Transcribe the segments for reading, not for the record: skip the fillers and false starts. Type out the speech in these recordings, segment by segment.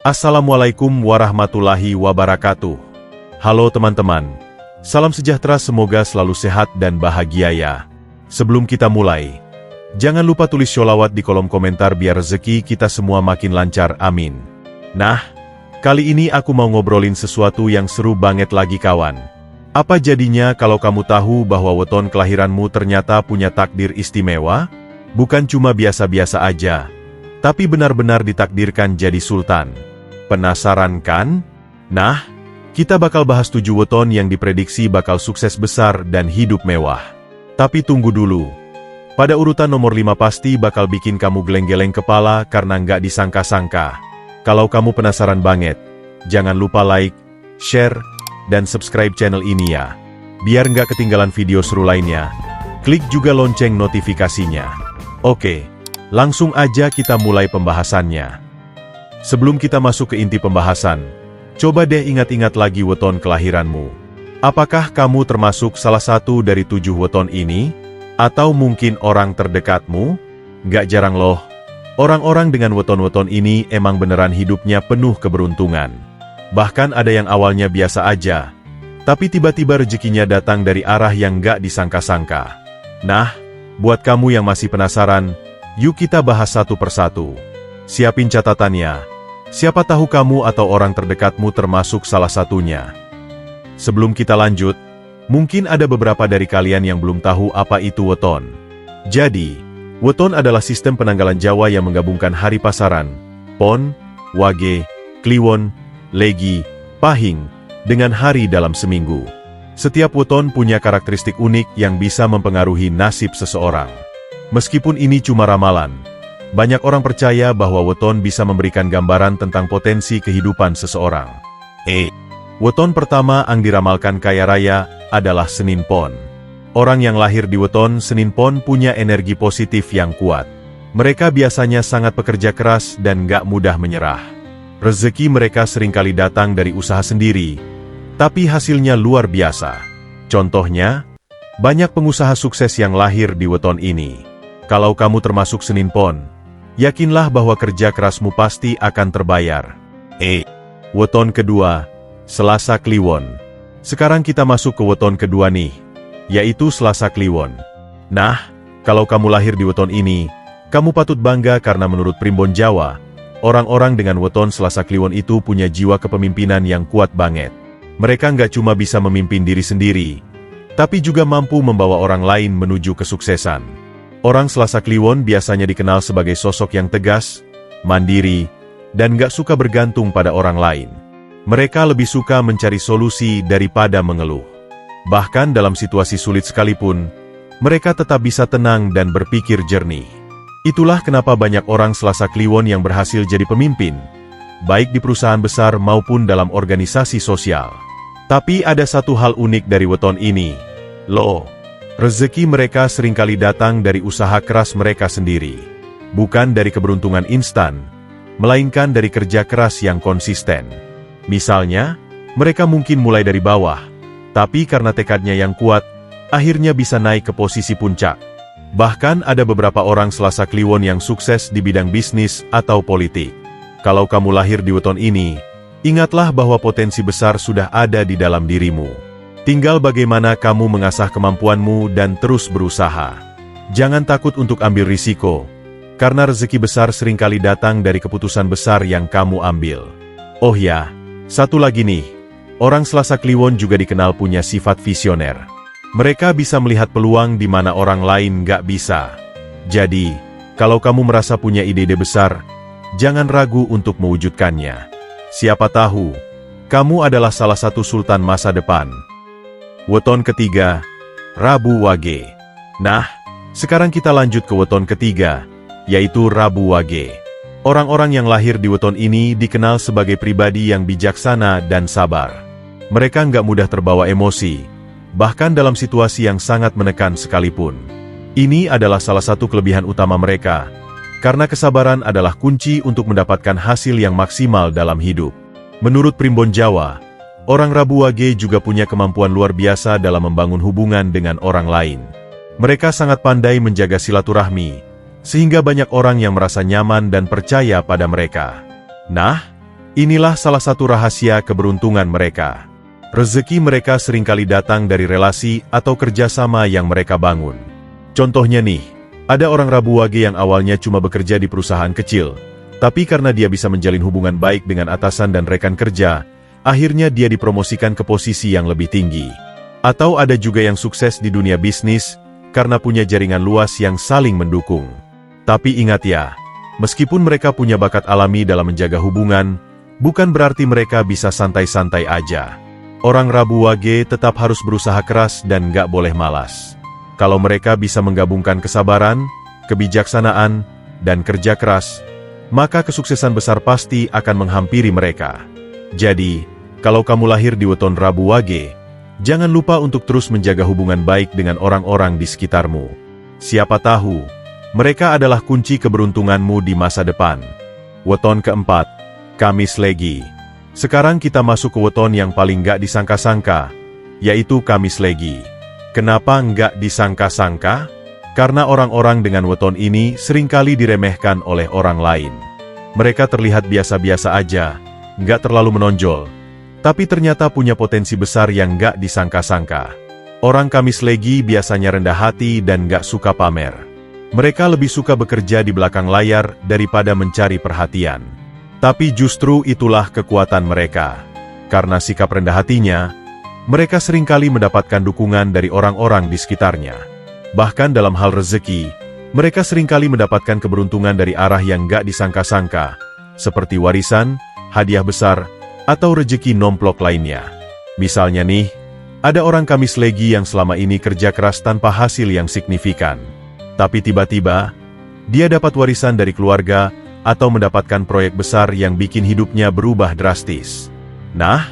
Assalamualaikum warahmatullahi wabarakatuh. Halo teman-teman, salam sejahtera, semoga selalu sehat dan bahagia ya. Sebelum kita mulai, jangan lupa tulis sholawat di kolom komentar biar rezeki kita semua makin lancar, amin. Nah, kali ini aku mau ngobrolin sesuatu yang seru banget lagi kawan. Apa jadinya kalau kamu tahu bahwa weton kelahiranmu ternyata punya takdir istimewa? Bukan cuma biasa-biasa aja, tapi benar-benar ditakdirkan jadi sultan. Penasaran kan? Nah, kita bakal bahas 7 weton yang diprediksi bakal sukses besar dan hidup mewah. Tapi tunggu dulu. Pada urutan nomor 5 pasti bakal bikin kamu geleng-geleng kepala karena nggak disangka-sangka. Kalau kamu penasaran banget, jangan lupa like, share, dan subscribe channel ini ya. Biar nggak ketinggalan video seru lainnya. Klik juga lonceng notifikasinya. Oke, langsung aja kita mulai pembahasannya. Sebelum kita masuk ke inti pembahasan, coba deh ingat-ingat lagi weton kelahiranmu. Apakah kamu termasuk salah satu dari 7 weton ini? Atau mungkin orang terdekatmu? Nggak jarang loh, orang-orang dengan weton-weton ini emang beneran hidupnya penuh keberuntungan. Bahkan ada yang awalnya biasa aja, tapi tiba-tiba rezekinya datang dari arah yang nggak disangka-sangka. Nah, buat kamu yang masih penasaran, yuk kita bahas satu persatu. Siapin catatannya. Siapa tahu kamu atau orang terdekatmu termasuk salah satunya. Sebelum kita lanjut, mungkin ada beberapa dari kalian yang belum tahu apa itu weton. Jadi, weton adalah sistem penanggalan Jawa yang menggabungkan hari pasaran, Pon, Wage, Kliwon, Legi, Pahing, dengan hari dalam seminggu. Setiap weton punya karakteristik unik yang bisa mempengaruhi nasib seseorang. Meskipun ini cuma ramalan, banyak orang percaya bahwa weton bisa memberikan gambaran tentang potensi kehidupan seseorang. Weton pertama yang diramalkan kaya raya adalah Senin Pon. Orang yang lahir di weton Senin Pon punya energi positif yang kuat. Mereka biasanya sangat pekerja keras dan gak mudah menyerah. Rezeki mereka seringkali datang dari usaha sendiri, tapi hasilnya luar biasa. Contohnya, banyak pengusaha sukses yang lahir di weton ini. Kalau kamu termasuk Senin Pon, yakinlah bahwa kerja kerasmu pasti akan terbayar. Weton kedua, Selasa Kliwon. Sekarang kita masuk ke weton kedua nih, yaitu Selasa Kliwon. Nah, kalau kamu lahir di weton ini, kamu patut bangga karena menurut Primbon Jawa, orang-orang dengan weton Selasa Kliwon itu punya jiwa kepemimpinan yang kuat banget. Mereka nggak cuma bisa memimpin diri sendiri, tapi juga mampu membawa orang lain menuju kesuksesan. Orang Selasa Kliwon biasanya dikenal sebagai sosok yang tegas, mandiri, dan gak suka bergantung pada orang lain. Mereka lebih suka mencari solusi daripada mengeluh. Bahkan dalam situasi sulit sekalipun, mereka tetap bisa tenang dan berpikir jernih. Itulah kenapa banyak orang Selasa Kliwon yang berhasil jadi pemimpin, baik di perusahaan besar maupun dalam organisasi sosial. Tapi ada satu hal unik dari weton ini. Loh, rezeki mereka seringkali datang dari usaha keras mereka sendiri. Bukan dari keberuntungan instan, melainkan dari kerja keras yang konsisten. Misalnya, mereka mungkin mulai dari bawah, tapi karena tekadnya yang kuat, akhirnya bisa naik ke posisi puncak. Bahkan ada beberapa orang Selasa Kliwon yang sukses di bidang bisnis atau politik. Kalau kamu lahir di weton ini, ingatlah bahwa potensi besar sudah ada di dalam dirimu. Tinggal bagaimana kamu mengasah kemampuanmu dan terus berusaha. Jangan takut untuk ambil risiko, karena rezeki besar seringkali datang dari keputusan besar yang kamu ambil. Oh ya, satu lagi nih, orang Selasa Kliwon juga dikenal punya sifat visioner. Mereka bisa melihat peluang di mana orang lain nggak bisa. Jadi, kalau kamu merasa punya ide-ide besar, jangan ragu untuk mewujudkannya. Siapa tahu, kamu adalah salah satu sultan masa depan. Weton ketiga, Rabu Wage. Nah, sekarang kita lanjut ke weton ketiga, yaitu Rabu Wage. Orang-orang yang lahir di weton ini dikenal sebagai pribadi yang bijaksana dan sabar. Mereka nggak mudah terbawa emosi, bahkan dalam situasi yang sangat menekan sekalipun. Ini adalah salah satu kelebihan utama mereka, karena kesabaran adalah kunci untuk mendapatkan hasil yang maksimal dalam hidup. Menurut Primbon Jawa, orang Rabu Wage juga punya kemampuan luar biasa dalam membangun hubungan dengan orang lain. Mereka sangat pandai menjaga silaturahmi, sehingga banyak orang yang merasa nyaman dan percaya pada mereka. Nah, Inilah salah satu rahasia keberuntungan mereka. Rezeki mereka seringkali datang dari relasi atau kerjasama yang mereka bangun. Contohnya nih, ada orang Rabu Wage yang awalnya cuma bekerja di perusahaan kecil, tapi karena dia bisa menjalin hubungan baik dengan atasan dan rekan kerja, akhirnya dia dipromosikan ke posisi yang lebih tinggi. Atau ada juga yang sukses di dunia bisnis, karena punya jaringan luas yang saling mendukung. Tapi ingat ya, meskipun mereka punya bakat alami dalam menjaga hubungan, bukan berarti mereka bisa santai-santai aja. Orang Rabu Wage tetap harus berusaha keras dan nggak boleh malas. Kalau mereka bisa menggabungkan kesabaran, kebijaksanaan, dan kerja keras, maka kesuksesan besar pasti akan menghampiri mereka. Jadi, kalau kamu lahir di weton Rabu Wage, jangan lupa untuk terus menjaga hubungan baik dengan orang-orang di sekitarmu. Siapa tahu, mereka adalah kunci keberuntunganmu di masa depan. Weton keempat, Kamis Legi. Sekarang kita masuk ke weton yang paling gak disangka-sangka, yaitu Kamis Legi. Kenapa nggak disangka-sangka? Karena orang-orang dengan weton ini seringkali diremehkan oleh orang lain. Mereka terlihat biasa-biasa aja, nggak terlalu menonjol, tapi ternyata punya potensi besar yang nggak disangka-sangka. Orang Kamis Legi biasanya rendah hati dan nggak suka pamer. Mereka lebih suka bekerja di belakang layar daripada mencari perhatian. Tapi justru itulah kekuatan mereka. Karena sikap rendah hatinya, mereka seringkali mendapatkan dukungan dari orang-orang di sekitarnya. Bahkan dalam hal rezeki, mereka seringkali mendapatkan keberuntungan dari arah yang gak disangka-sangka, seperti warisan, hadiah besar, atau rezeki nomplok lainnya. Misalnya nih, ada orang Kamis Legi yang selama ini kerja keras tanpa hasil yang signifikan. Tapi tiba-tiba, dia dapat warisan dari keluarga, atau mendapatkan proyek besar yang bikin hidupnya berubah drastis. Nah,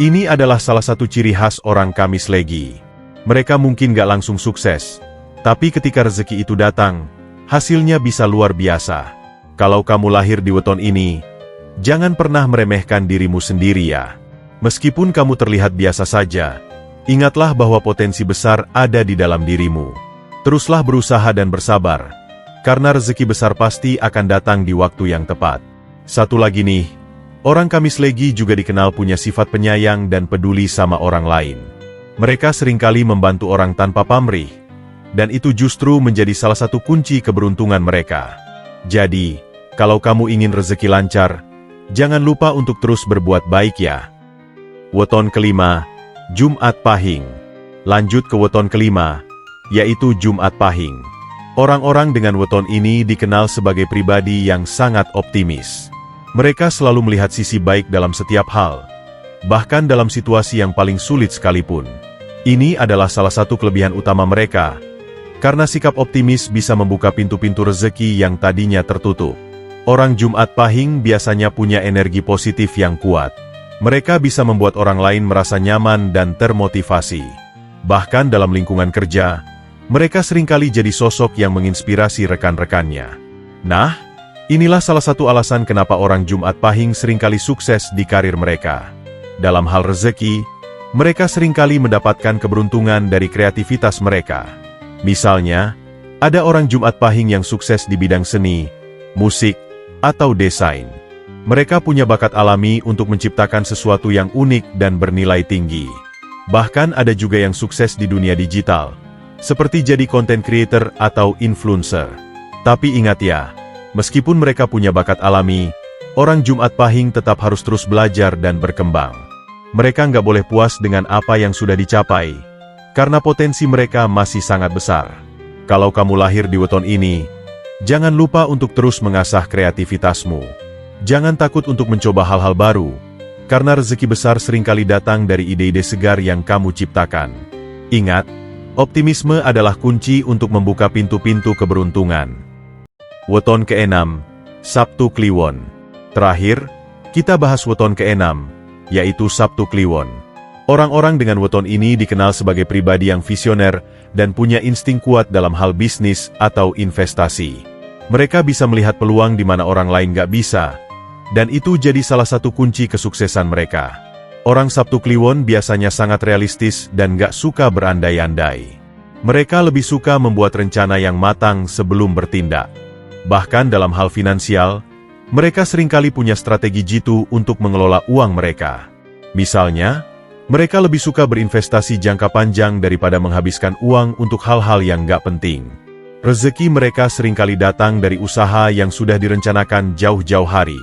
ini adalah salah satu ciri khas orang Kamis Legi. Mereka mungkin gak langsung sukses, tapi ketika rezeki itu datang, hasilnya bisa luar biasa. Kalau kamu lahir di weton ini, jangan pernah meremehkan dirimu sendiri ya. Meskipun kamu terlihat biasa saja, ingatlah bahwa potensi besar ada di dalam dirimu. Teruslah berusaha dan bersabar, karena rezeki besar pasti akan datang di waktu yang tepat. Satu lagi nih, orang Kamis Legi juga dikenal punya sifat penyayang dan peduli sama orang lain. Mereka seringkali membantu orang tanpa pamrih, dan itu justru menjadi salah satu kunci keberuntungan mereka. Jadi, kalau kamu ingin rezeki lancar, jangan lupa untuk terus berbuat baik ya. Weton kelima, Jumat Pahing. Lanjut ke weton kelima, yaitu Jumat Pahing. Orang-orang dengan weton ini dikenal sebagai pribadi yang sangat optimis. Mereka selalu melihat sisi baik dalam setiap hal, bahkan dalam situasi yang paling sulit sekalipun. Ini adalah salah satu kelebihan utama mereka, karena sikap optimis bisa membuka pintu-pintu rezeki yang tadinya tertutup. Orang Jumat Pahing biasanya punya energi positif yang kuat. Mereka bisa membuat orang lain merasa nyaman dan termotivasi. Bahkan dalam lingkungan kerja, mereka seringkali jadi sosok yang menginspirasi rekan-rekannya. Nah, inilah salah satu alasan kenapa orang Jumat Pahing seringkali sukses di karir mereka. Dalam hal rezeki, mereka seringkali mendapatkan keberuntungan dari kreativitas mereka. Misalnya, ada orang Jumat Pahing yang sukses di bidang seni, musik, atau desain. Mereka punya bakat alami untuk menciptakan sesuatu yang unik dan bernilai tinggi. Bahkan ada juga yang sukses di dunia digital, seperti jadi content creator atau influencer. Tapi ingat ya, meskipun mereka punya bakat alami, orang Jumat Pahing tetap harus terus belajar dan berkembang. Mereka nggak boleh puas dengan apa yang sudah dicapai, karena potensi mereka masih sangat besar. Kalau kamu lahir di weton ini, jangan lupa untuk terus mengasah kreativitasmu. Jangan takut untuk mencoba hal-hal baru, karena rezeki besar seringkali datang dari ide-ide segar yang kamu ciptakan. Ingat, optimisme adalah kunci untuk membuka pintu-pintu keberuntungan. Weton ke-6, Sabtu Kliwon. Terakhir, kita bahas weton ke-6, yaitu Sabtu Kliwon. Orang-orang dengan weton ini dikenal sebagai pribadi yang visioner dan punya insting kuat dalam hal bisnis atau investasi. Mereka bisa melihat peluang di mana orang lain gak bisa, dan itu jadi salah satu kunci kesuksesan mereka. Orang Sabtu Kliwon biasanya sangat realistis dan gak suka berandai-andai. Mereka lebih suka membuat rencana yang matang sebelum bertindak. Bahkan dalam hal finansial, Mereka seringkali punya strategi jitu untuk mengelola uang mereka. Misalnya, mereka lebih suka berinvestasi jangka panjang daripada menghabiskan uang untuk hal-hal yang nggak penting. Rezeki mereka seringkali datang dari usaha yang sudah direncanakan jauh-jauh hari.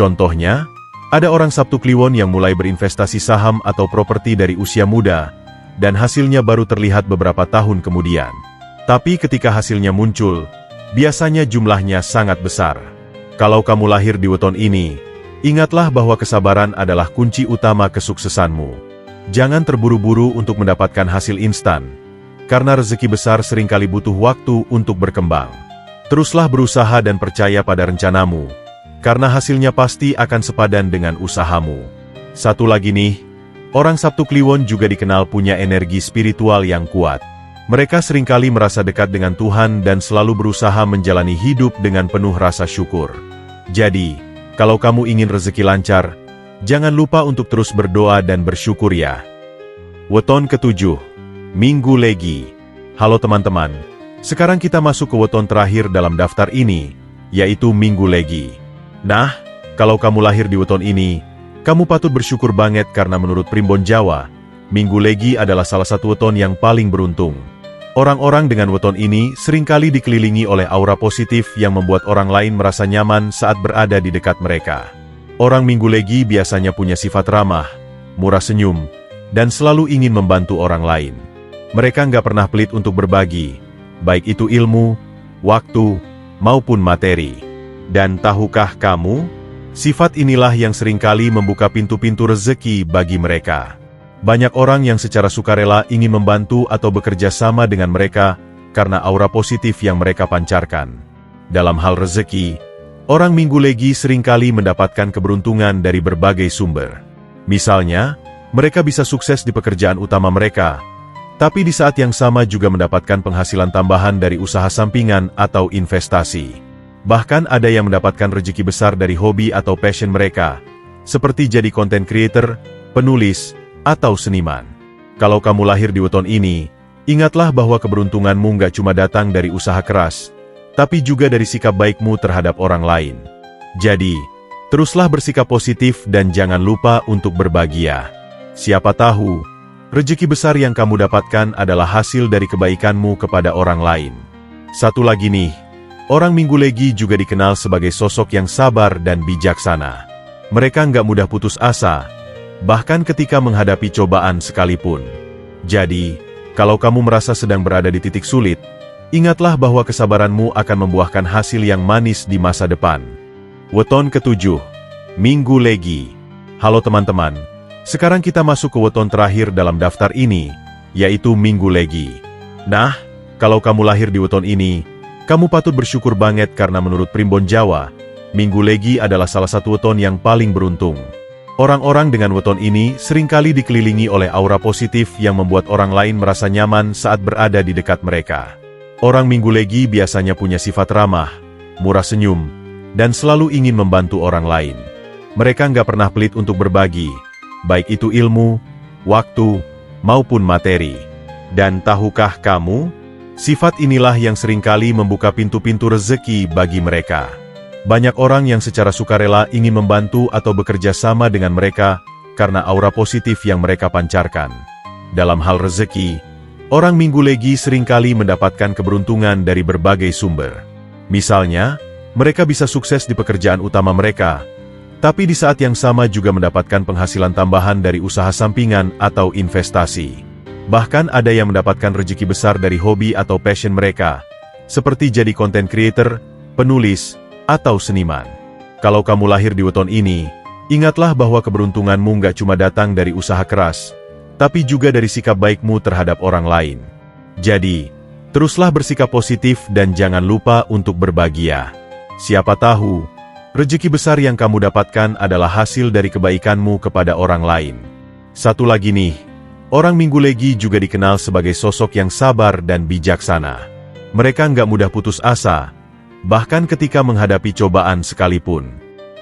Contohnya, ada orang Sabtu Kliwon yang mulai berinvestasi saham atau properti dari usia muda, dan hasilnya baru terlihat beberapa tahun kemudian. Tapi ketika hasilnya muncul, biasanya jumlahnya sangat besar. Kalau kamu lahir di weton ini, ingatlah bahwa kesabaran adalah kunci utama kesuksesanmu. Jangan terburu-buru untuk mendapatkan hasil instan, karena rezeki besar seringkali butuh waktu untuk berkembang. Teruslah berusaha dan percaya pada rencanamu, karena hasilnya pasti akan sepadan dengan usahamu. Satu lagi nih, orang Sabtu Kliwon juga dikenal punya energi spiritual yang kuat. Mereka seringkali merasa dekat dengan Tuhan dan selalu berusaha menjalani hidup dengan penuh rasa syukur. Jadi, kalau kamu ingin rezeki lancar, jangan lupa untuk terus berdoa dan bersyukur ya. Weton ke-7, Minggu Legi. Halo teman-teman, sekarang kita masuk ke weton terakhir dalam daftar ini, yaitu Minggu Legi. Nah, kalau kamu lahir di weton ini, kamu patut bersyukur banget karena menurut Primbon Jawa, Minggu Legi adalah salah satu weton yang paling beruntung. Orang-orang dengan weton ini seringkali dikelilingi oleh aura positif yang membuat orang lain merasa nyaman saat berada di dekat mereka. Orang Minggu Legi biasanya punya sifat ramah, murah senyum, dan selalu ingin membantu orang lain. Mereka nggak pernah pelit untuk berbagi, baik itu ilmu, waktu, maupun materi. Dan tahukah kamu, sifat inilah yang seringkali membuka pintu-pintu rezeki bagi mereka. Banyak orang yang secara sukarela ingin membantu atau bekerja sama dengan mereka karena aura positif yang mereka pancarkan. Dalam hal rezeki, orang Minggu Legi seringkali mendapatkan keberuntungan dari berbagai sumber. Misalnya, mereka bisa sukses di pekerjaan utama mereka, tapi di saat yang sama juga mendapatkan penghasilan tambahan dari usaha sampingan atau investasi. Bahkan ada yang mendapatkan rezeki besar dari hobi atau passion mereka, seperti jadi content creator, penulis, atau seniman. Kalau kamu lahir di weton ini, ingatlah bahwa keberuntunganmu nggak cuma datang dari usaha keras, tapi juga dari sikap baikmu terhadap orang lain. Jadi, teruslah bersikap positif dan jangan lupa untuk berbahagia. Siapa tahu, rezeki besar yang kamu dapatkan adalah hasil dari kebaikanmu kepada orang lain. Satu lagi nih, orang Minggu Legi juga dikenal sebagai sosok yang sabar dan bijaksana. Mereka nggak mudah putus asa, bahkan ketika menghadapi cobaan sekalipun. Jadi, kalau kamu merasa sedang berada di titik sulit, ingatlah bahwa kesabaranmu akan membuahkan hasil yang manis di masa depan. Weton ke-7, Minggu Legi. Halo teman-teman, sekarang kita masuk ke weton terakhir dalam daftar ini, yaitu Minggu Legi. Nah, kalau kamu lahir di weton ini, kamu patut bersyukur banget karena menurut Primbon Jawa, Minggu Legi adalah salah satu weton yang paling beruntung. Orang-orang dengan weton ini seringkali dikelilingi oleh aura positif yang membuat orang lain merasa nyaman saat berada di dekat mereka. Orang Minggu Legi biasanya punya sifat ramah, murah senyum, dan selalu ingin membantu orang lain. Mereka nggak pernah pelit untuk berbagi, baik itu ilmu, waktu, maupun materi. Dan tahukah kamu, sifat inilah yang seringkali membuka pintu-pintu rezeki bagi mereka. Banyak orang yang secara sukarela ingin membantu atau bekerja sama dengan mereka karena aura positif yang mereka pancarkan. Dalam hal rezeki, orang Minggu Legi seringkali mendapatkan keberuntungan dari berbagai sumber. Misalnya, mereka bisa sukses di pekerjaan utama mereka, tapi di saat yang sama juga mendapatkan penghasilan tambahan dari usaha sampingan atau investasi. Bahkan ada yang mendapatkan rezeki besar dari hobi atau passion mereka, seperti jadi content creator, penulis, atau seniman. Kalau kamu lahir di weton ini, ingatlah bahwa keberuntunganmu nggak cuma datang dari usaha keras, tapi juga dari sikap baikmu terhadap orang lain. Jadi, teruslah bersikap positif dan jangan lupa untuk berbahagia. Siapa tahu, rezeki besar yang kamu dapatkan adalah hasil dari kebaikanmu kepada orang lain. Satu lagi nih, orang Minggu Legi juga dikenal sebagai sosok yang sabar dan bijaksana. Mereka nggak mudah putus asa, bahkan ketika menghadapi cobaan sekalipun.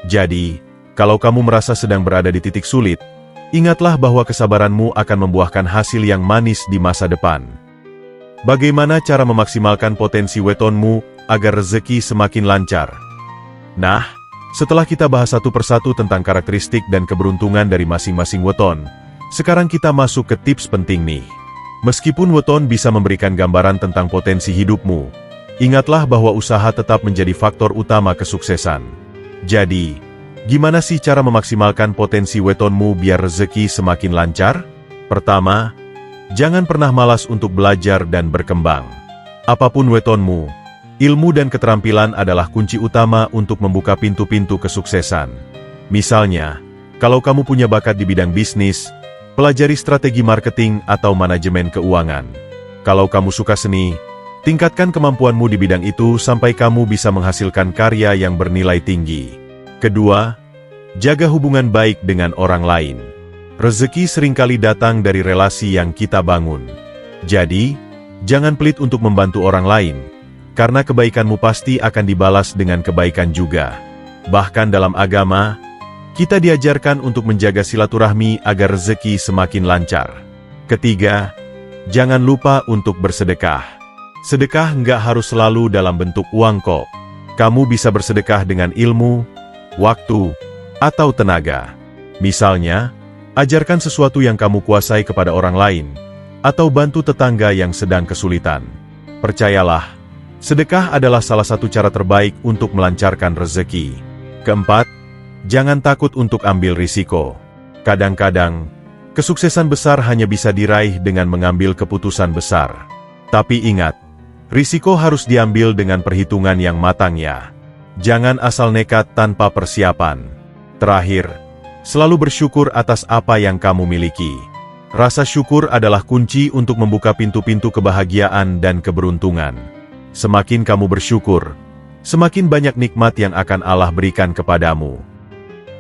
Jadi, kalau kamu merasa sedang berada di titik sulit, ingatlah bahwa kesabaranmu akan membuahkan hasil yang manis di masa depan. Bagaimana cara memaksimalkan potensi wetonmu agar rezeki semakin lancar? Nah, Setelah kita bahas satu persatu tentang karakteristik dan keberuntungan dari masing-masing weton, sekarang kita masuk ke tips penting nih. Meskipun weton bisa memberikan gambaran tentang potensi hidupmu, ingatlah bahwa usaha tetap menjadi faktor utama kesuksesan. Jadi, gimana sih cara memaksimalkan potensi wetonmu biar rezeki semakin lancar? Pertama, jangan pernah malas untuk belajar dan berkembang. Apapun wetonmu, ilmu dan keterampilan adalah kunci utama untuk membuka pintu-pintu kesuksesan. Misalnya, kalau kamu punya bakat di bidang bisnis, pelajari strategi marketing atau manajemen keuangan. Kalau kamu suka seni, tingkatkan kemampuanmu di bidang itu sampai kamu bisa menghasilkan karya yang bernilai tinggi. Kedua, jaga hubungan baik dengan orang lain. Rezeki seringkali datang dari relasi yang kita bangun. Jadi, jangan pelit untuk membantu orang lain, karena kebaikanmu pasti akan dibalas dengan kebaikan juga. Bahkan dalam agama, kita diajarkan untuk menjaga silaturahmi agar rezeki semakin lancar. Ketiga, jangan lupa untuk bersedekah. Sedekah nggak harus selalu dalam bentuk uang kok. Kamu bisa bersedekah dengan ilmu, waktu, atau tenaga. Misalnya, ajarkan sesuatu yang kamu kuasai kepada orang lain, atau bantu tetangga yang sedang kesulitan. Percayalah, sedekah adalah salah satu cara terbaik untuk melancarkan rezeki. Keempat, jangan takut untuk ambil risiko. Kadang-kadang, kesuksesan besar hanya bisa diraih dengan mengambil keputusan besar. Tapi ingat, risiko harus diambil dengan perhitungan yang matang ya. Jangan asal nekat tanpa persiapan. Terakhir, selalu bersyukur atas apa yang kamu miliki. Rasa syukur adalah kunci untuk membuka pintu-pintu kebahagiaan dan keberuntungan. Semakin kamu bersyukur, semakin banyak nikmat yang akan Allah berikan kepadamu.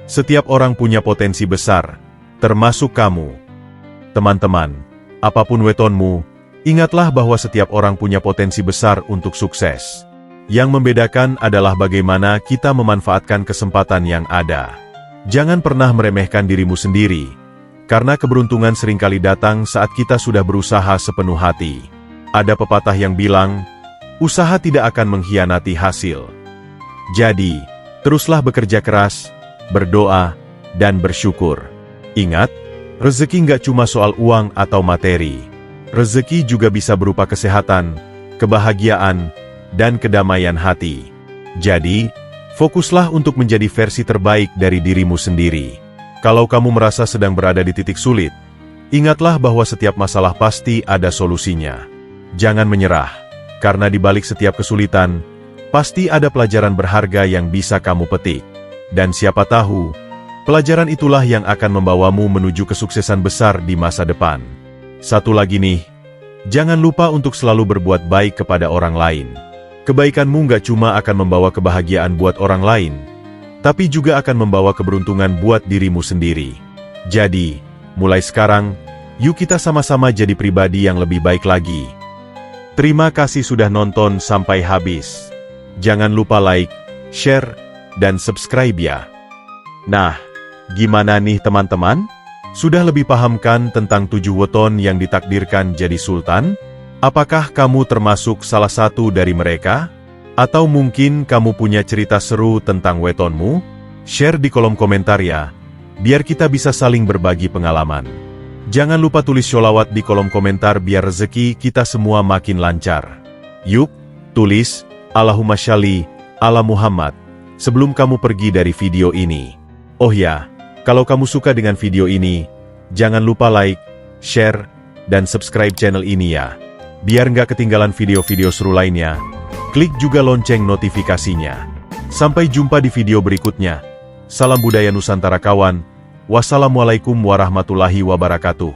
Setiap orang punya potensi besar, termasuk kamu. Teman-teman, apapun wetonmu, ingatlah bahwa setiap orang punya potensi besar untuk sukses. Yang membedakan adalah bagaimana kita memanfaatkan kesempatan yang ada. Jangan pernah meremehkan dirimu sendiri, karena keberuntungan seringkali datang saat kita sudah berusaha sepenuh hati. Ada pepatah yang bilang, usaha tidak akan mengkhianati hasil. Jadi, teruslah bekerja keras, berdoa, dan bersyukur. Ingat, rezeki nggak cuma soal uang atau materi. Rezeki juga bisa berupa kesehatan, kebahagiaan, dan kedamaian hati. Jadi, fokuslah untuk menjadi versi terbaik dari dirimu sendiri. Kalau kamu merasa sedang berada di titik sulit, ingatlah bahwa setiap masalah pasti ada solusinya. Jangan menyerah, karena di balik setiap kesulitan, pasti ada pelajaran berharga yang bisa kamu petik. Dan siapa tahu, pelajaran itulah yang akan membawamu menuju kesuksesan besar di masa depan. Satu lagi nih, jangan lupa untuk selalu berbuat baik kepada orang lain. Kebaikanmu nggak cuma akan membawa kebahagiaan buat orang lain, tapi juga akan membawa keberuntungan buat dirimu sendiri. Jadi, mulai sekarang, yuk kita sama-sama jadi pribadi yang lebih baik lagi. Terima kasih sudah nonton sampai habis. Jangan lupa like, share, dan subscribe ya. Nah, gimana nih teman-teman? Sudah lebih paham kan tentang 7 weton yang ditakdirkan jadi sultan? Apakah kamu termasuk salah satu dari mereka? Atau mungkin kamu punya cerita seru tentang wetonmu? Share di kolom komentar ya, biar kita bisa saling berbagi pengalaman. Jangan lupa tulis sholawat di kolom komentar biar rezeki kita semua makin lancar. Yuk, tulis, Allahumma sholli ala Muhammad, sebelum kamu pergi dari video ini. Oh ya, kalau kamu suka dengan video ini, jangan lupa like, share, dan subscribe channel ini ya. Biar nggak ketinggalan video-video seru lainnya, klik juga lonceng notifikasinya. Sampai jumpa di video berikutnya. Salam budaya Nusantara kawan. Wassalamualaikum warahmatullahi wabarakatuh.